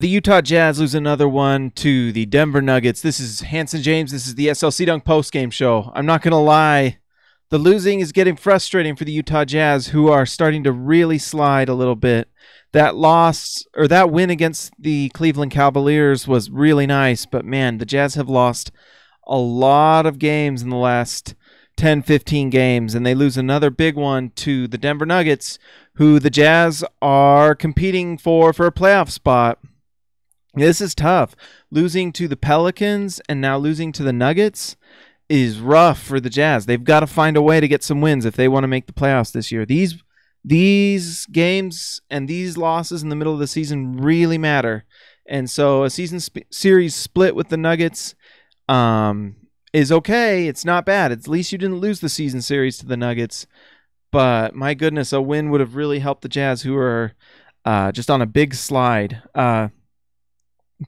The Utah Jazz lose another one to the Denver Nuggets. This is Hanson James. This is the SLC Dunk postgame show. I'm not going to lie. The losing is getting frustrating for the Utah Jazz, who are starting to really slide a little bit. That loss, or that win against the Cleveland Cavaliers was really nice, but man, the Jazz have lost a lot of games in the last 10, 15 games, and they lose another big one to the Denver Nuggets, who the Jazz are competing for a playoff spot. This is tough. Losing to the Pelicans and now losing to the Nuggets is rough for the Jazz. They've got to find a way to get some wins if they want to make the playoffs this year. These games and these losses in the middle of the season really matter. And so a series split with the Nuggets is okay. It's not bad. At least you didn't lose the season series to the Nuggets. But my goodness, a win would have really helped the Jazz, who are just on a big slide.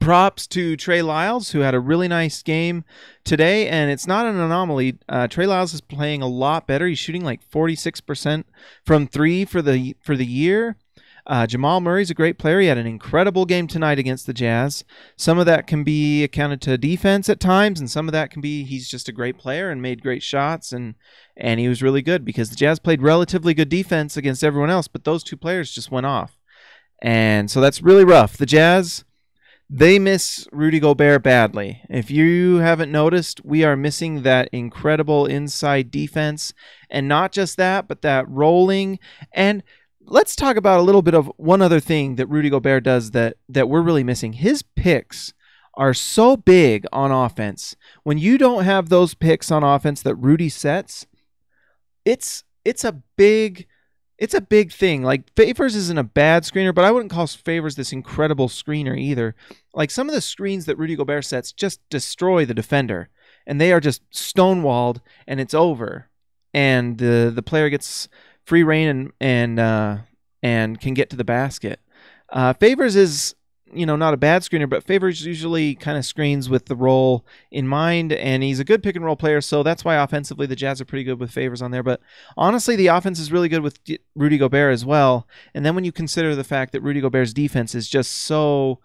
Props to Trey Lyles, who had a really nice game today, and it's not an anomaly. Trey Lyles is playing a lot better. He's shooting like 46% from three for the year. Jamal Murray's a great player. He had an incredible game tonight against the Jazz. Some of that can be accounted to defense at times, and some of that can be he's just a great player and made great shots, and he was really good because the Jazz played relatively good defense against everyone else, but those two players just went off. And so that's really rough. The Jazz, they miss Rudy Gobert badly. If you haven't noticed, we are missing that incredible inside defense. And not just that, but that rolling. And let's talk about a little bit of one other thing that Rudy Gobert does that we're really missing. His picks are so big on offense. When you don't have those picks on offense that Rudy sets, it's a big thing. Like, Favors isn't a bad screener, but I wouldn't call Favors this incredible screener either. Like, some of the screens that Rudy Gobert sets just destroy the defender, and they are just stonewalled, and it's over. And the player gets free reign and can get to the basket. Favors is, not a bad screener, but Favors usually kind of screens with the roll in mind, and he's a good pick and roll player, so that's why offensively the Jazz are pretty good with Favors on there. But honestly, the offense is really good with Rudy Gobert as well. And then when you consider the fact that Rudy Gobert's defense is just so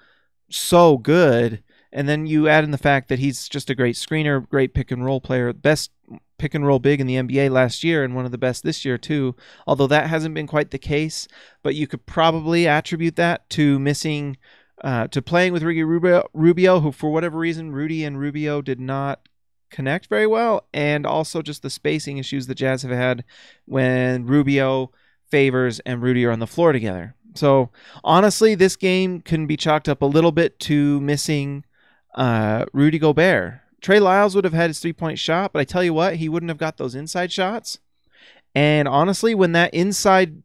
good, and then you add in the fact that he's just a great screener, great pick and roll player, best pick and roll big in the NBA last year, and one of the best this year too, although that hasn't been quite the case. But you could probably attribute that to missing to playing with Ricky Rubio, who for whatever reason, Rudy and Rubio did not connect very well, and also just the spacing issues the Jazz have had when Rubio, Favors, and Rudy are on the floor together. So honestly, this game can be chalked up a little bit to missing Rudy Gobert. Trey Lyles would have had his three-point shot, but I tell you what, he wouldn't have got those inside shots. And honestly, when that inside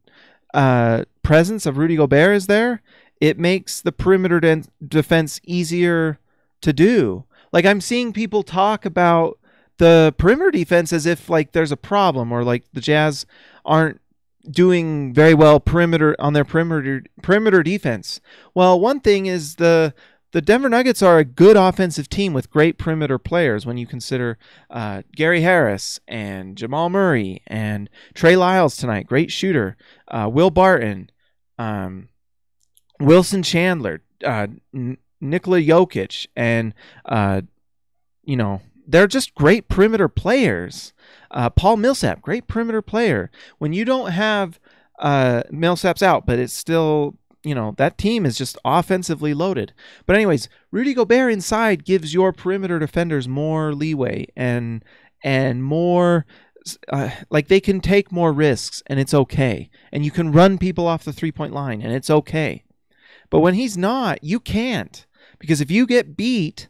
presence of Rudy Gobert is there, it makes the perimeter defense easier to do. Like, I'm seeing people talk about the perimeter defense as if like there's a problem, or like the Jazz aren't doing very well on their perimeter defense. Well, one thing is the Denver Nuggets are a good offensive team with great perimeter players when you consider Gary Harris and Jamal Murray and Trey Lyles tonight, great shooter, Will Barton, Wilson Chandler, Nikola Jokic, and they're just great perimeter players. Paul Millsap, great perimeter player. When you don't have Millsap's out, but it's still, that team is just offensively loaded. But anyways, Rudy Gobert inside gives your perimeter defenders more leeway and more, like, they can take more risks, and it's okay. And you can run people off the three-point line, and it's okay. But when he's not, you can't. Because if you get beat,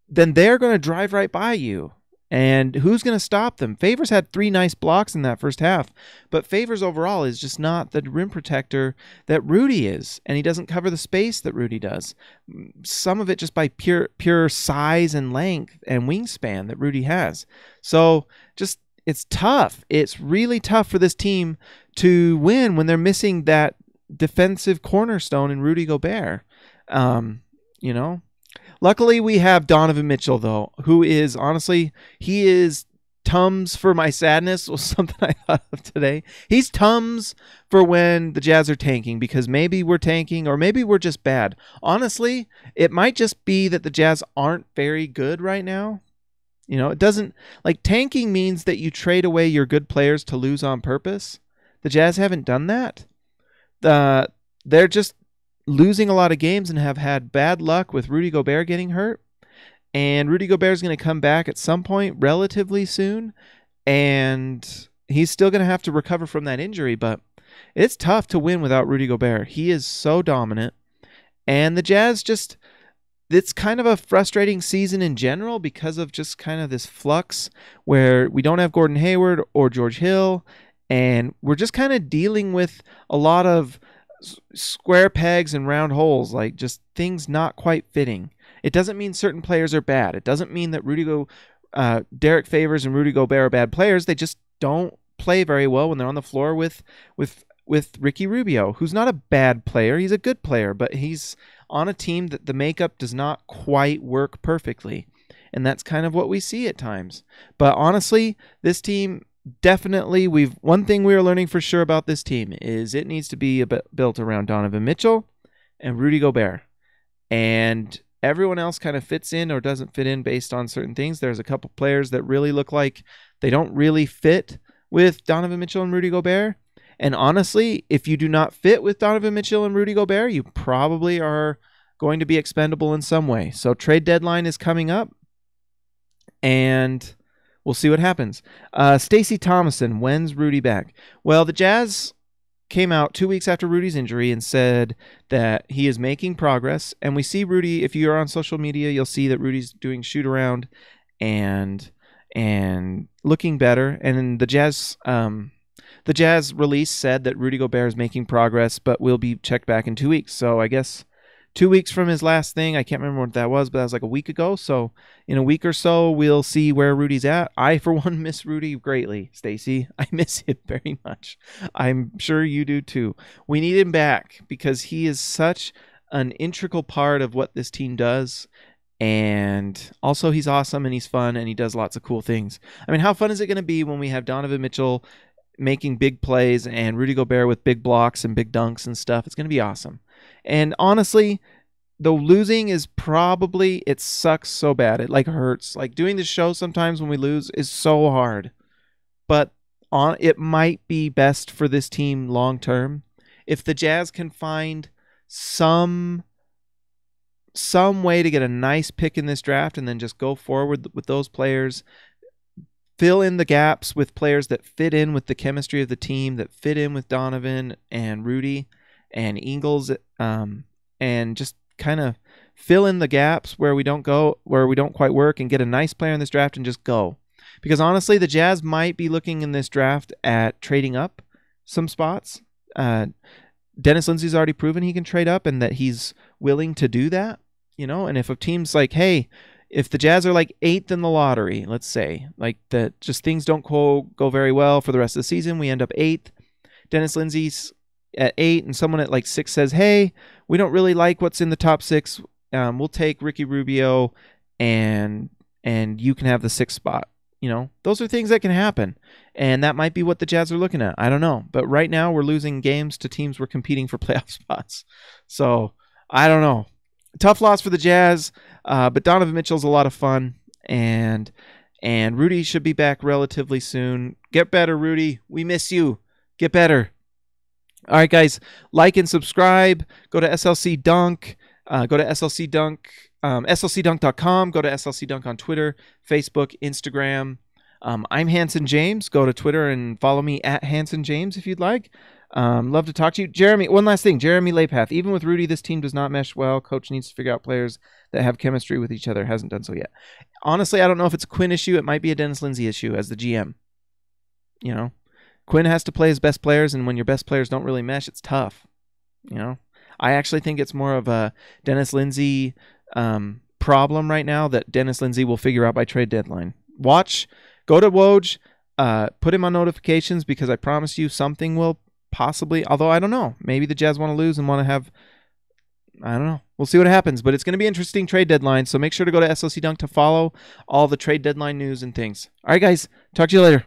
then they're going to drive right by you. And who's going to stop them? Favors had 3 nice blocks in that first half, but Favors overall is just not the rim protector that Rudy is, and he doesn't cover the space that Rudy does. Some of it just by pure size and length and wingspan that Rudy has. So just, it's tough. It's really tough for this team to win when they're missing that defensive cornerstone in Rudy Gobert. Luckily, we have Donovan Mitchell, though, who is, honestly, he is Tums for my sadness was something I thought of today. He's Tums for when the Jazz are tanking, because maybe we're tanking or maybe we're just bad. Honestly, it might just be that the Jazz aren't very good right now. It doesn't, like, tanking means that you trade away your good players to lose on purpose. The Jazz haven't done that. They're just losing a lot of games and have had bad luck with Rudy Gobert getting hurt. And Rudy Gobert is going to come back at some point relatively soon, and he's still going to have to recover from that injury, but it's tough to win without Rudy Gobert. He is so dominant, and the Jazz it's kind of a frustrating season in general because of just kind of this flux where we don't have Gordon Hayward or George Hill, and we're just kind of dealing with a lot of square pegs and round holes, like just things not quite fitting. It doesn't mean certain players are bad. It doesn't mean that Derek Favors and Rudy Gobert are bad players. They just don't play very well when they're on the floor with Ricky Rubio, who's not a bad player. He's a good player, but he's on a team that the makeup does not quite work perfectly. And that's kind of what we see at times. But honestly, this team definitely, one thing we are learning for sure about this team is it needs to be built around Donovan Mitchell and Rudy Gobert. And everyone else kind of fits in or doesn't fit in based on certain things. There's a couple players that really look like they don't really fit with Donovan Mitchell and Rudy Gobert. And honestly, if you do not fit with Donovan Mitchell and Rudy Gobert, you probably are going to be expendable in some way. So trade deadline is coming up, and we'll see what happens. Stacey Thomason, when's Rudy back? Well, the Jazz came out 2 weeks after Rudy's injury and said that he is making progress. And we see Rudy, if you're on social media, you'll see that Rudy's doing shoot around and looking better. And the Jazz release said that Rudy Gobert is making progress, but will be checked back in 2 weeks. So I guess 2 weeks from his last thing, I can't remember what that was, but that was like a week ago. So in a week or so, we'll see where Rudy's at. I, for one, miss Rudy greatly, Stacey. I miss him very much. I'm sure you do too. We need him back because he is such an integral part of what this team does. And also he's awesome and he's fun and he does lots of cool things. I mean, how fun is it going to be when we have Donovan Mitchell making big plays and Rudy Gobert with big blocks and big dunks and stuff? It's going to be awesome. And honestly, the losing is probably, it sucks so bad. It like hurts. Like doing this show sometimes when we lose is so hard. But it might be best for this team long term if the Jazz can find some way to get a nice pick in this draft and then just go forward with those players. Fill in the gaps with players that fit in with the chemistry of the team, that fit in with Donovan and Rudy and Ingles, and just kind of fill in the gaps where we don't quite work and get a nice player in this draft and just go. Because honestly, the Jazz might be looking in this draft at trading up some spots. Dennis Lindsey's already proven he can trade up and that he's willing to do that, and if a team's like, hey, if the Jazz are like 8th in the lottery, let's say, like that, just things don't go very well for the rest of the season, we end up 8th. Dennis Lindsey's at 8, and someone at like 6 says, hey, we don't really like what's in the top 6. We'll take Ricky Rubio, and you can have the 6th spot. Those are things that can happen, and that might be what the Jazz are looking at. I don't know, but right now we're losing games to teams we're competing for playoff spots. So I don't know. Tough loss for the Jazz, but Donovan Mitchell's a lot of fun, and Rudy should be back relatively soon. Get better, Rudy. We miss you. Get better. All right, guys, like and subscribe. Go to SLC Dunk. Go to SLC Dunk, slcdunk.com. Go to SLC Dunk on Twitter, Facebook, Instagram. I'm Hanson James. Go to Twitter and follow me at Hanson James if you'd like. Love to talk to you. Jeremy, one last thing. Jeremy Lapath. Even with Rudy, this team does not mesh well. Coach needs to figure out players that have chemistry with each other. Hasn't done so yet. Honestly, I don't know if it's a Quinn issue. It might be a Dennis Lindsey issue as the GM. Quinn has to play his best players, and when your best players don't really mesh, it's tough. I actually think it's more of a Dennis Lindsey problem right now that Dennis Lindsey will figure out by trade deadline. Go to Woj, put him on notifications because I promise you something will possibly, although I don't know, maybe the Jazz want to lose and want to have I don't know. We'll see what happens, but it's going to be interesting trade deadline. So make sure to go to SLC Dunk to follow all the trade deadline news and things. All right, guys. Talk to you later.